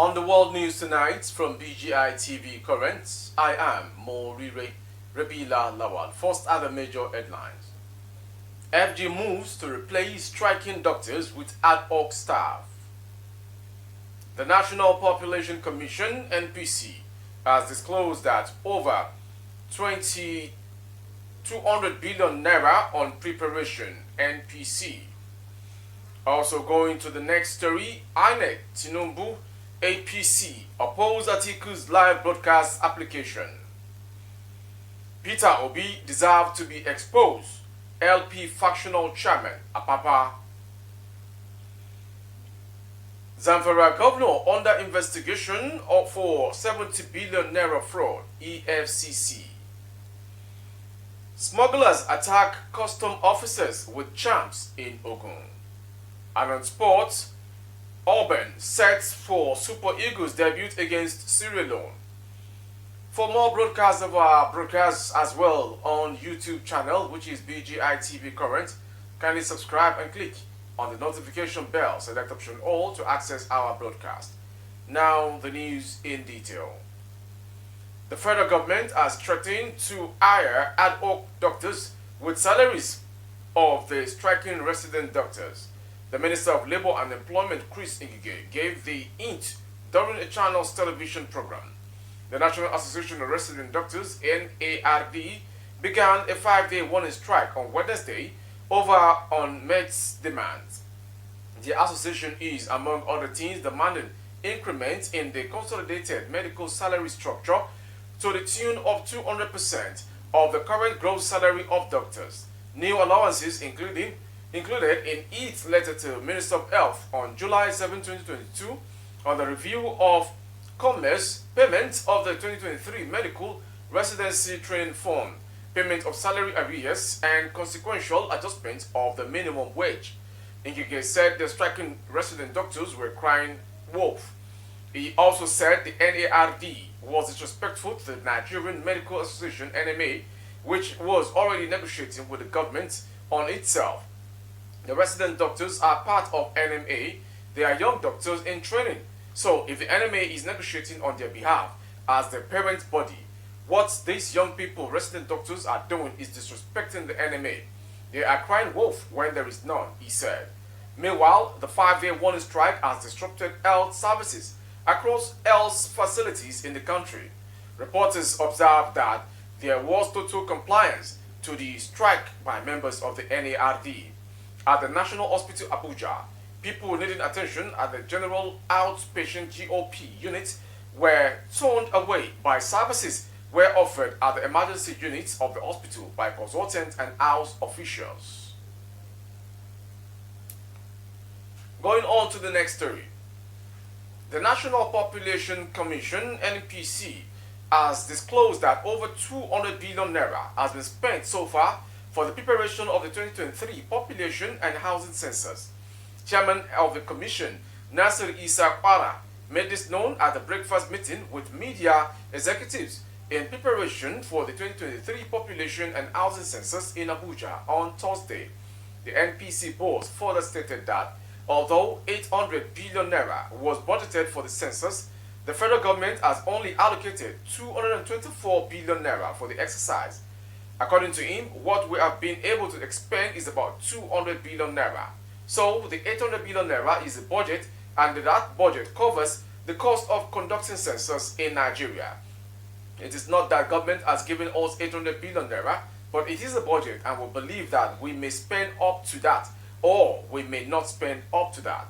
On the world news tonight from BGI TV Current, I am Morire Rebila Lawal. First other major headlines. FG moves to replace striking doctors with ad hoc staff. The National Population Commission, NPC, has disclosed that over 200 billion naira on preparation, NPC. Also going to the next story, INEC, Tinubu, APC, oppose Atiku's live broadcast application. Peter Obi deserved to be exposed, LP factional chairman, Apapa. Zamfara governor under investigation for 70 billion naira fraud, EFCC. Smugglers attack custom officers with charms in Ogun. And on sports, Auburn sets for Super Eagles debut against Sierra Leone. For more broadcasts of our broadcasts as well on YouTube channel, which is BGI TV Current, kindly subscribe and click on the notification bell. Select option all to access our broadcast. Now the news in detail. The federal government has threatened to hire ad hoc doctors with salaries of the striking resident doctors. The Minister of Labour and Employment, Chris Ngige, gave the hint during a channel's television program. The National Association of Resident Doctors, NARD, began a 5-day warning strike on Wednesday over unmet demands. The association is, among other things, demanding increments in the consolidated medical salary structure to the tune of 200% of the current gross salary of doctors. New allowances included in its letter to Minister of Health on July 7, 2022 on the review of Commerce, payment of the 2023 Medical Residency Training Fund, payment of salary arrears, and consequential adjustment of the minimum wage. Ngige said the striking resident doctors were crying wolf. He also said the NARD was disrespectful to the Nigerian Medical Association, NMA, which was already negotiating with the government on itself. The resident doctors are part of NMA. They are young doctors in training. So if the NMA is negotiating on their behalf as the parent body, what these young people, resident doctors, are doing is disrespecting the NMA. They are crying wolf when there is none, he said. Meanwhile, the 5-day warning strike has disrupted health services across health facilities in the country. Reporters observed that there was total compliance to the strike by members of the NARD. At the National Hospital Abuja, people needing attention at the General Outpatient GOP unit were turned away by services were offered at the emergency units of the hospital by consultants and house officials. Going on to the next story. The National Population Commission, NPC, has disclosed that over 200 billion naira has been spent so far for the preparation of the 2023 Population and Housing Census. Chairman of the Commission, Nasir Isa Kwara, made this known at the breakfast meeting with media executives in preparation for the 2023 Population and Housing Census in Abuja on Thursday. The NPC board further stated that although 800 billion naira was budgeted for the census, the federal government has only allocated 224 billion naira for the exercise. According to him, what we have been able to expend is about 200 billion naira. So the 800 billion naira is the budget, and that budget covers the cost of conducting census in Nigeria. It is not that government has given us 800 billion naira, but it is a budget, and we believe that we may spend up to that, or we may not spend up to that.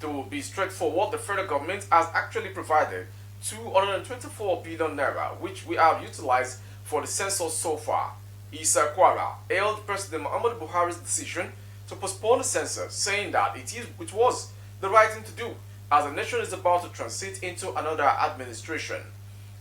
To be straightforward, the federal government has actually provided 224 billion naira, which we have utilized for the census so far. Isa Kwara hailed President Muhammadu Buhari's decision to postpone the census, saying that it was the right thing to do as the nation is about to transit into another administration.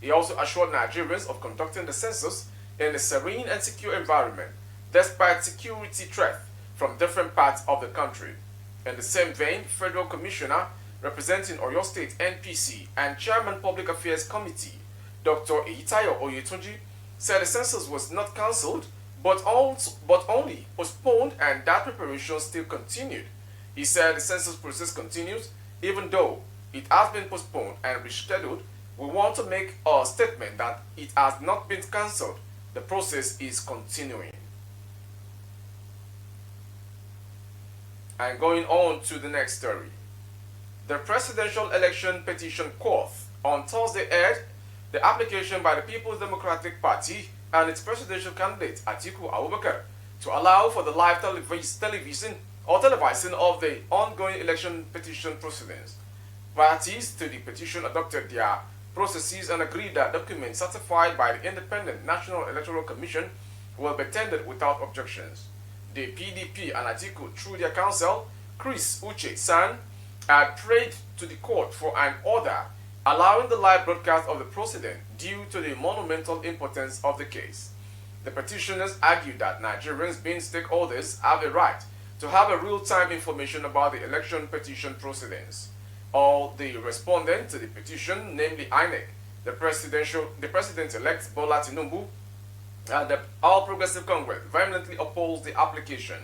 He also assured Nigerians of conducting the census in a serene and secure environment, despite security threats from different parts of the country. In the same vein, Federal Commissioner representing Oyo State NPC and Chairman Public Affairs Committee, Dr. Eyitayo Oyetunji, said the census was not cancelled but only postponed, and that preparation still continued. He said the census process continues even though it has been postponed and rescheduled, we want to make a statement that it has not been cancelled. The process is continuing. And going on to the next story. The presidential election petition court on Thursday heard the application by the People's Democratic Party and its presidential candidate Atiku Abubakar to allow for the live television or televising of the ongoing election petition proceedings. Parties to the petition adopted their processes and agreed that documents certified by the Independent National Electoral Commission will be tendered without objections. The PDP and Atiku, through their counsel, Chris Uche San, had prayed to the court for an order allowing the live broadcast of the proceeding due to the monumental importance of the case. The petitioners argued that Nigerians being stakeholders have a right to have a real-time information about the election petition proceedings. All the respondents to the petition, namely INEC, the President-elect Bola Tinubu, and the All Progressive Congress, vehemently opposed the application.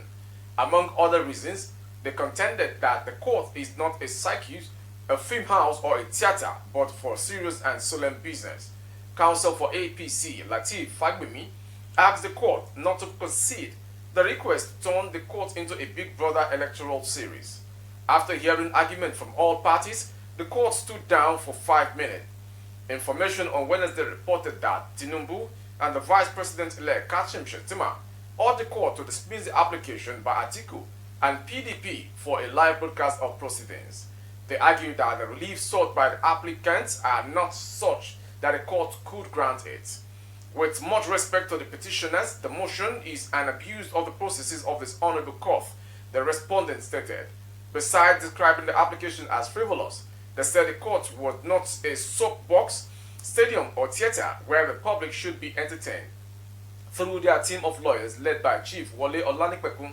Among other reasons, they contended that the court is not a circus, a film house, or a theater, but for serious and solemn business. Counsel for APC, Lateef Fagbemi, asked the court not to concede. The request turned the court into a Big Brother electoral series. After hearing argument from all parties, the court stood down for 5 minutes. Information on Wednesday reported that Tinubu and the Vice President-elect Kashim Shettima urged the court to dismiss the application by Atiku and PDP for a live broadcast of proceedings. They argued that the relief sought by the applicants are not such that the court could grant it. With much respect to the petitioners, the motion is an abuse of the processes of this honorable court, the respondent stated. Besides describing the application as frivolous, they said the court was not a soapbox, stadium, or theater where the public should be entertained. Through their team of lawyers led by Chief Wole Olanipekun,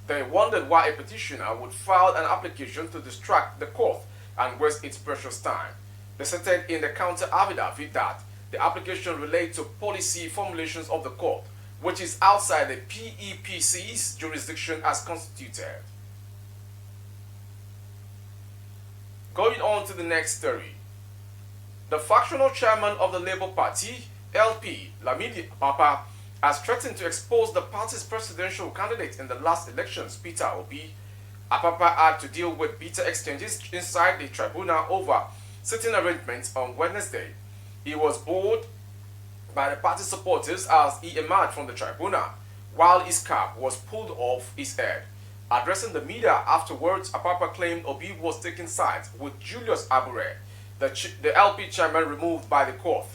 they wondered why a petitioner would file an application to distract the court and waste its precious time. They stated in the counter affidavit that the application relates to policy formulations of the court, which is outside the PEPC's jurisdiction as constituted. Going on to the next story. The factional chairman of the Labour Party, LP, Lamidi Apapa, has threatened to expose the party's presidential candidate in the last elections, Peter Obi. Apapa had to deal with bitter exchanges inside the tribunal over sitting arrangements on Wednesday. He was bowed by the party supporters as he emerged from the tribunal, while his cap was pulled off his head. Addressing the media afterwards, Apapa claimed Obi was taking sides with Julius Abure, the LP chairman removed by the court.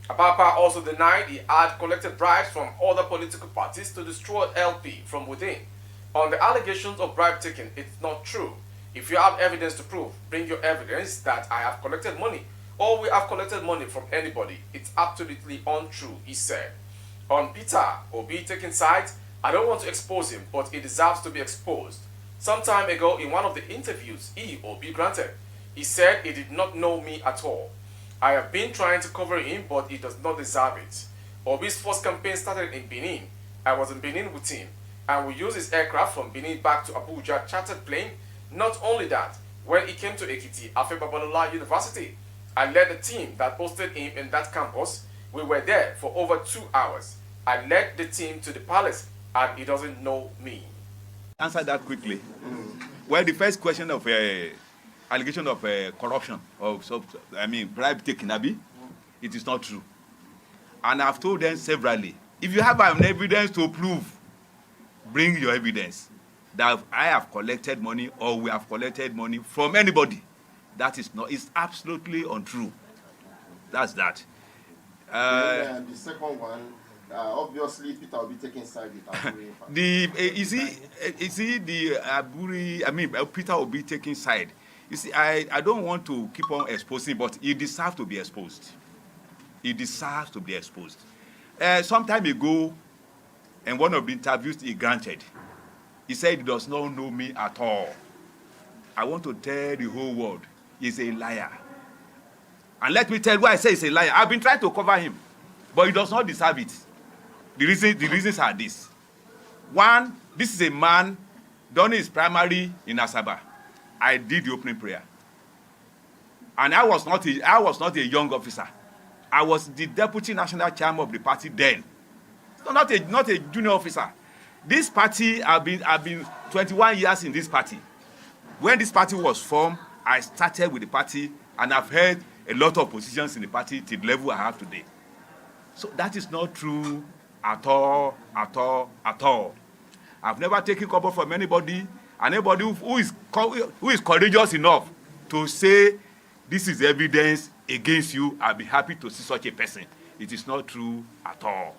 Apapa also denied he had collected bribes from other political parties to destroy LP from within. On the allegations of bribe taking, it's not true. If you have evidence to prove, bring your evidence that I have collected money or we have collected money from anybody. It's absolutely untrue, he said. On Peter Obi taking sides, I don't want to expose him, but he deserves to be exposed. Some time ago, in one of the interviews Obi granted, he said he did not know me at all. I have been trying to cover him, but he does not deserve it. Obi's first campaign started in Benin. I was in Benin with him, and we used his aircraft from Benin back to Abuja chartered plane. Not only that, when he came to Ekiti, Afe Babalola University, I led the team that hosted him in that campus. We were there for over 2 hours. I led the team to the palace, and he doesn't know me. Answer that quickly. Well, the first question of allegation of corruption, bribe taking, it is not true. And I've told them severally, if you have an evidence to prove, bring your evidence that I have collected money or we have collected money from anybody. That is not, it's absolutely untrue. That's that. And the second one, obviously Peter will be taking side with Aburi. Peter will be taking side. You see, I don't want to keep on exposing, but he deserves to be exposed. He deserves to be exposed. Some time ago, in one of the interviews he granted, he said he does not know me at all. I want to tell the whole world, he's a liar. And let me tell you why I say he's a liar. I've been trying to cover him, but he does not deserve it. The reasons are this. One, this is a man done his primary in Asaba. I did the opening prayer. And I was not a young officer. I was the deputy national chairman of the party then. So not a junior officer. This party, I've been 21 years in this party. When this party was formed, I started with the party, and I've held a lot of positions in the party to the level I have today. So that is not true at all, at all, at all. I've never taken cover from anybody, and anybody who is courageous enough to say this is evidence against you, I'll be happy to see such a person. It is not true at all.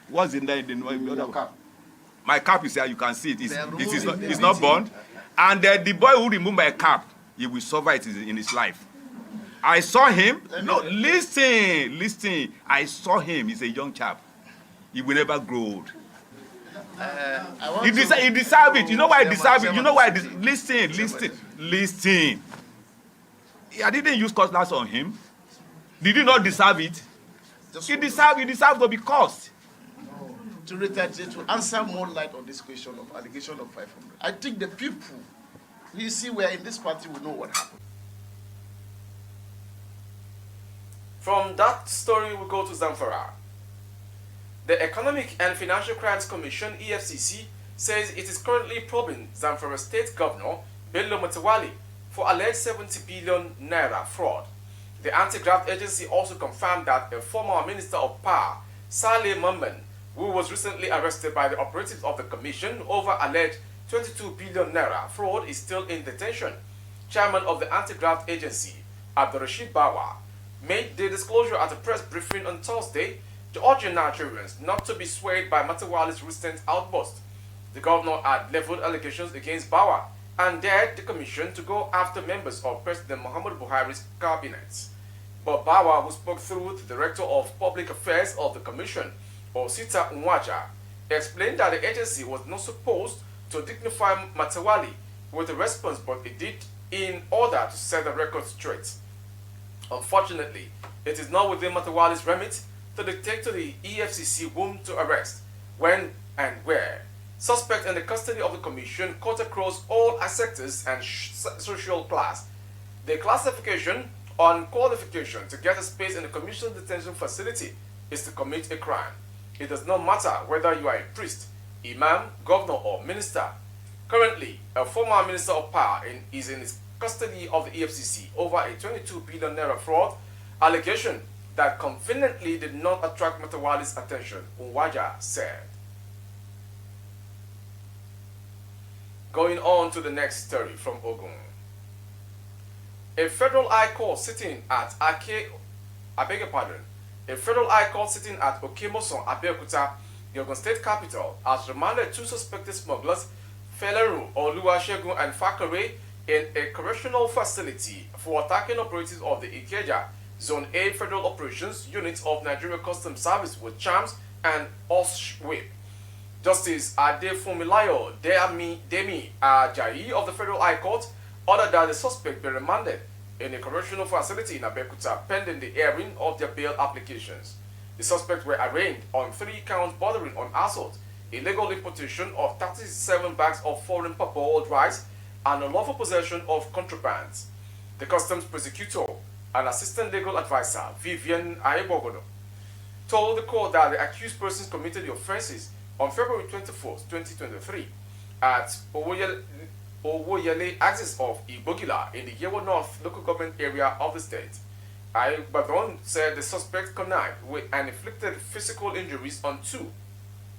What's in there in the other cap? My cap is here, you can see it. It's not burned. And the boy who removed my cap, he will suffer it in his life. I saw him. No, listen. I saw him. He's a young chap. He will never grow old. He deserves it. You know why he deserves it? You know why? Listen. I didn't use cutlass on him. Did he not deserve it? He deserves to be cursed. To answer more light on this question of allegation of 500, I think the people you see were in this party will know what happened. From that story, we go to Zamfara. The Economic and Financial Crimes Commission, EFCC, says it is currently probing Zamfara State Governor Bello Mutawalli for alleged 70 billion naira fraud. The anti-graft agency also confirmed that a former Minister of Power, Saleh Mamman, who was recently arrested by the operatives of the commission over alleged 22 billion naira fraud, is still in detention. Chairman of the anti-graft agency, Abdurrashid Bawa, made the disclosure at a press briefing on Thursday, urging Nigerians not to be swayed by Mutawalli's recent outburst. The governor had leveled allegations against Bawa and dared the commission to go after members of President Muhammadu Buhari's cabinet. But Bawa, who spoke through the Director of Public Affairs of the commission, Osita Nwaja, explained that the agency was not supposed to dignify Mutawalli with a response, but it did in order to set the record straight. Unfortunately, it is not within Mutawalli's remit to dictate to the EFCC whom to arrest, when and where. Suspect in the custody of the commission cut across all sectors and social class. The classification on qualification to get a space in the commission detention facility is to commit a crime. It does not matter whether you are a priest, imam, governor, or minister. Currently, a former minister of power is in his custody of the EFCC over a 22 billion naira fraud allegation that conveniently did not attract Mutawalli's attention, Nwaja said. Going on to the next story from Ogun. A federal high court sitting at A federal high court sitting at Okemoson, Abeokuta, the Ogun State capital, has remanded two suspected smugglers, Feleru Oluwasegun and Fakare, in a correctional facility for attacking operatives of the Ikeja Zone A Federal Operations Unit of Nigeria Customs Service with charms and horsewhip. Justice Adefunmilayo Demi Ajayi of the Federal High Court ordered that the suspect be remanded in a correctional facility in Abeokuta pending the hearing of their bail applications. The suspects were arraigned on 3 counts bordering on assault, illegal importation of 37 bags of foreign parboiled rice, and unlawful possession of contrabands. The customs prosecutor and assistant legal advisor, Vivian Ayebogono, told the court that the accused persons committed the offenses on February 24, 2023 at Owoyele axis of Ibogila in the Yewo North local government area of the state. Ayebogono said the suspect connived with and inflicted physical injuries on 2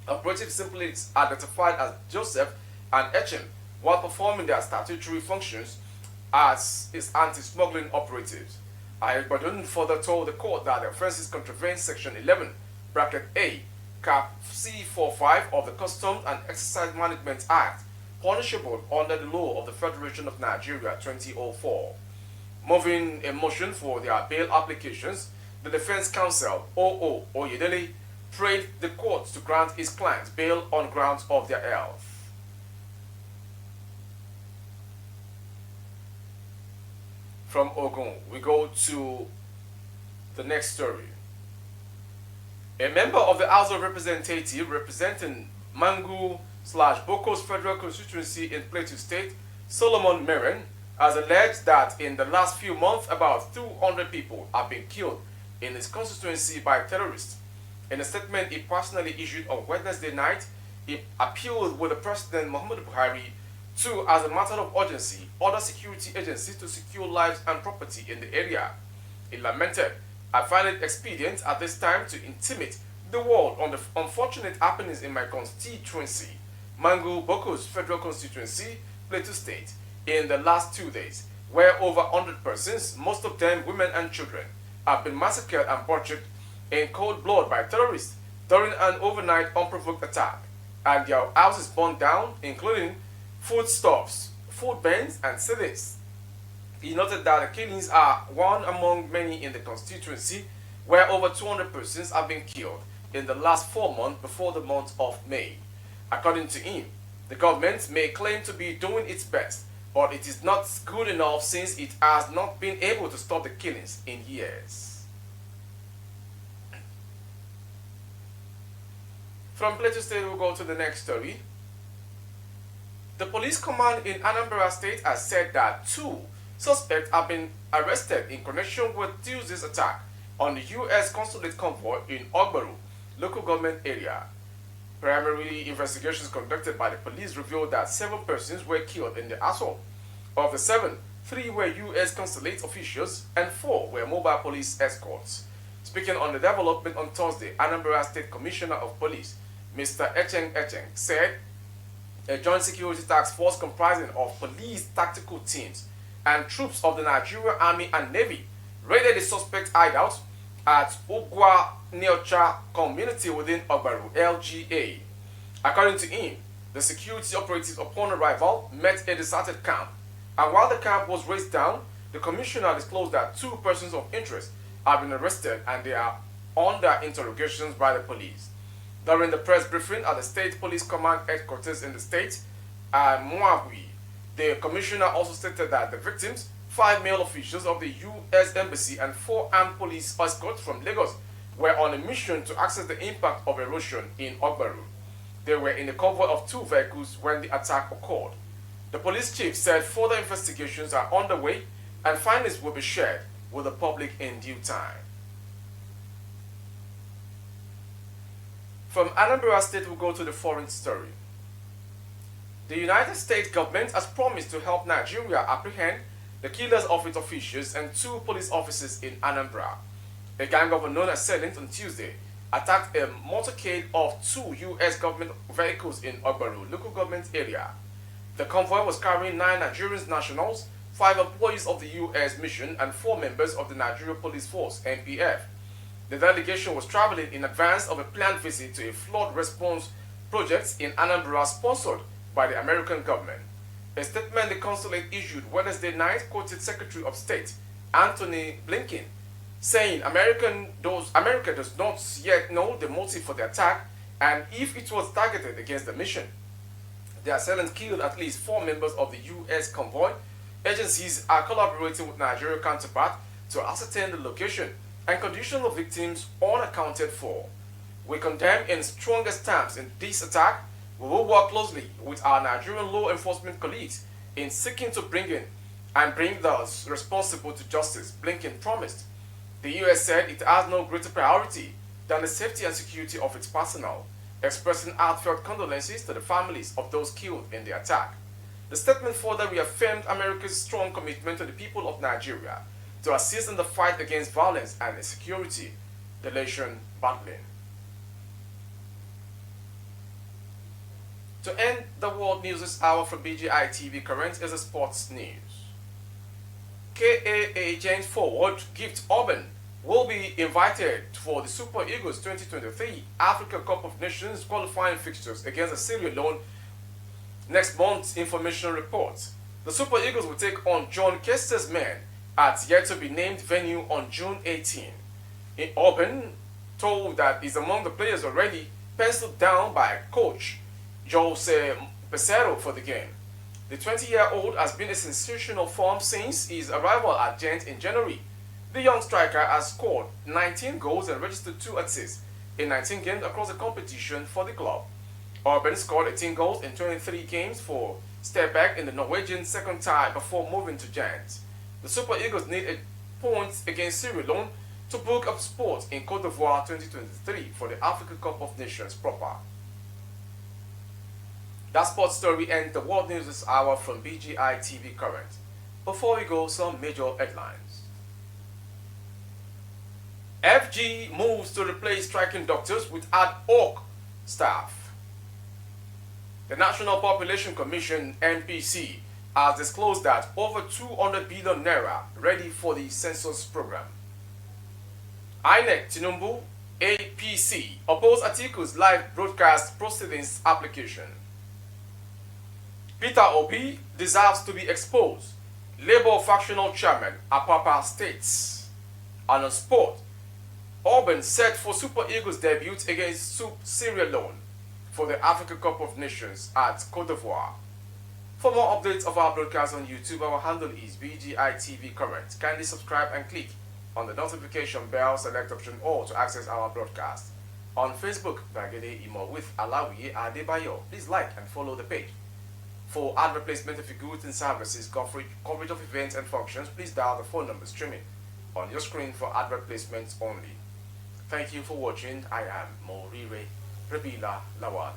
operatives simply identified as Joseph and Echem, while performing their statutory functions as its anti-smuggling operatives. Ayebogono further told the court that the offences contravene Section 11, bracket A, Cap C45 of the Customs and Exercise Management Act, punishable under the law of the Federation of Nigeria 2004. Moving a motion for their bail applications, the defense counsel, O.O. Oyedele, prayed the court to grant his clients bail on grounds of their health. From Ogun, we go to the next story. A member of the House of Representatives representing Mangu/Boko's federal constituency in Plateau State, Solomon Meren, has alleged that in the last few months, about 200 people have been killed in his constituency by terrorists. In a statement he personally issued on Wednesday night, he appealed with the President Muhammadu Buhari to, as a matter of urgency, order security agencies to secure lives and property in the area. He lamented, "I find it expedient at this time to intimate the world on the unfortunate happenings in my constituency, Mangu Boko's federal constituency, Plateau State, in the last 2 days, where over 100 persons, most of them women and children, have been massacred and butchered in cold blood by terrorists during an overnight unprovoked attack, and their houses burned down, including foodstuffs, food banks, and cities." He noted that the killings are one among many in the constituency, where over 200 persons have been killed in the last 4 months before the month of May. According to him, the government may claim to be doing its best, but it is not good enough since it has not been able to stop the killings in years. From Plateau State, we'll go to the next story. The police command in Anambra State has said that 2 suspects have been arrested in connection with Tuesday's attack on the U.S. Consulate convoy in Ogbaru, local government area. Primarily, investigations conducted by the police revealed that 7 persons were killed in the assault. Of the 7, 3 were U.S. Consulate officials and 4 were mobile police escorts. Speaking on the development on Thursday, Anambra State Commissioner of Police, Mr. Echeng said a joint security task force comprising of police tactical teams and troops of the Nigerian Army and Navy raided the suspect hideout at Ugwa Neocha community within Ogbaru, LGA. According to him, the security operatives upon arrival met a deserted camp, and while the camp was razed down, the commissioner disclosed that 2 persons of interest have been arrested and they are under interrogations by the police. During the press briefing at the State Police Command headquarters in the state, Muabui, the commissioner also stated that the victims, 5 male officials of the U.S. Embassy and 4 armed police escorts from Lagos, were on a mission to access the impact of erosion in Ogbaru. They were in a convoy of 2 vehicles when the attack occurred. The police chief said further investigations are underway and findings will be shared with the public in due time. From Anambra State, we'll go to the foreign story. The United States government has promised to help Nigeria apprehend the killers of its officials and 2 police officers in Anambra. A gang of unknown assailants on Tuesday attacked a motorcade of 2 U.S. government vehicles in Ogbaru, local government area. The convoy was carrying 9 Nigerian nationals, 5 employees of the U.S. mission, and 4 members of the Nigeria Police Force, NPF. The delegation was traveling in advance of a planned visit to a flood response project in Anambra sponsored by the American government. A statement the consulate issued Wednesday night quoted Secretary of State Anthony Blinken, saying America does not yet know the motive for the attack and if it was targeted against the mission. The assailants killed at least 4 members of the U.S. convoy. Agencies are collaborating with Nigeria counterpart to ascertain the location and condition of victims unaccounted for. We condemn in strongest terms in this attack. We will work closely with our Nigerian law enforcement colleagues in seeking to bring those responsible to justice, Blinken promised. The U.S. said it has no greater priority than the safety and security of its personnel, expressing heartfelt condolences to the families of those killed in the attack. The statement further reaffirmed America's strong commitment to the people of Nigeria to assist in the fight against violence and insecurity the nation battling. To end the World News this hour from BGI TV, current is the sports news. KAA Giant forward Gift Urban will be invited for the Super Eagles 2023 Africa Cup of Nations qualifying fixtures against Sierra Leone next month, information reports. The Super Eagles will take on John Kester's men at yet-to-be-named venue on June 18. Urban told that is among the players already penciled down by coach Jose Pesero for the game. The 20-year-old has been in sensational form since his arrival at Gent in January. The young striker has scored 19 goals and registered 2 assists in 19 games across the competition for the club. Urban scored 18 goals in 23 games for step back in the Norwegian second tie before moving to Giants. The Super Eagles need a point against Sierra Leone to book up sport in Cote d'Ivoire 2023 for the Africa Cup of Nations proper. That sports story ends the World News this hour from BGI TV Current. Before we go, some major headlines. FG moves to replace striking doctors with ad hoc staff. The National Population Commission, NPC, has disclosed that over 200 billion naira ready for the census program. INEC Tinubu, APC, oppose Atiku's live broadcast proceedings application. Peter Obi deserves to be exposed. Labour factional chairman Apapa states. And on sport, Auburn set for Super Eagles debut against Sierra Leone for the Africa Cup of Nations at Cote d'Ivoire. For more updates of our broadcast on YouTube, our handle is BGI TV Current. Kindly subscribe and click on the notification bell, select option all to access our broadcast. On Facebook, Bagede Imo with Alawi Adebayo. Please like and follow the page. For ad replacement of your goods and services, coverage of events and functions, please dial the phone number streaming on your screen for ad replacements only. Thank you for watching. I am Morire Rabila Lawal.